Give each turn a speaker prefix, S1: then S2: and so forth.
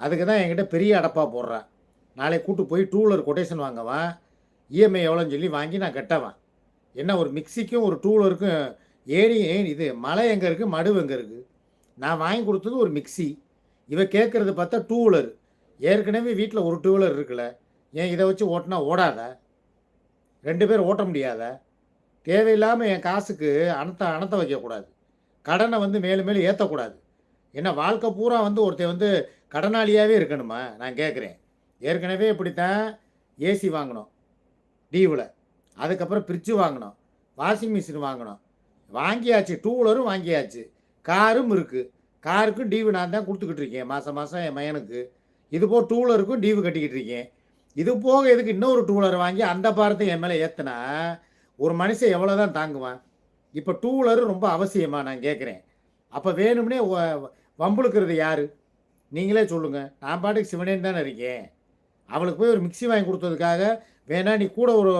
S1: அதுக்கு தான் என்கிட்ட பெரிய அடப்பா போடுறான். நாளைக்கு கூட்டு போய் டூ வீலர் கொட்டேஷன் வாங்கவான். இஎம்ஐ எவ்வளோன்னு சொல்லி வாங்கி நான் கட்டவான். என்ன ஒரு மிக்ஸிக்கும் ஒரு டூ வீலருக்கும் இது மலை எங்கே இருக்குது, மடு எங்கே இருக்குது? நான் வாங்கி கொடுத்தது ஒரு மிக்ஸி. இவ கேட்குறது பார்த்தா டூ வீலர். ஏற்கனவே வீட்டில் ஒரு டூ வீலர் இருக்குல்ல. ஏன் இதை வச்சு ஓட்டினா ஓடாதா? 2 பேர் ஓட்ட முடியாதா? தேவையில்லாமல் என் காசுக்கு அனத்த வைக்கக்கூடாது. கடனை வந்து மேலும் மேலும் ஏற்றக்கூடாது. என்ன வாழ்க்கை பூரா வந்து ஒருத்தன் வந்து கடனாளியாகவே இருக்கணுமா? நான் கேட்குறேன். ஏற்கனவே இப்படித்தான் ஏசி வாங்கினோம் டீவில். அதுக்கப்புறம் ஃப்ரிட்ஜு வாங்கினோம், வாஷிங் மிஷின் வாங்கினோம். வாங்கியாச்சு, டூ வீலரும் வாங்கியாச்சு, காரும் இருக்குது. காருக்கும் டீவு நான் தான் கொடுத்துக்கிட்டு இருக்கேன் மாதம் மாதம் என் மகனுக்கு. இது போக டூ வீலருக்கும் டீவு கட்டிக்கிட்டு இருக்கேன். இது போக எதுக்கு இன்னொரு டூ வீலர் வாங்கி அந்த பாரத்தை என் மேலே ஏற்றுனா ஒரு மனுஷன் எவ்வளோ தான் தாங்குவான்? இப்போ டூ வீலரும் ரொம்ப அவசியமாக நான் கேட்குறேன். அப்போ வேணும்னே வம்புழுக்கிறது யார்? நீங்களே சொல்லுங்கள். நான் பாட்டுக்கு சிவனேன்னு தானே இருக்கேன். அவளுக்கு போய் ஒரு மிக்ஸி வாங்கி கொடுத்ததுக்காக வேணா நீ கூட ஒரு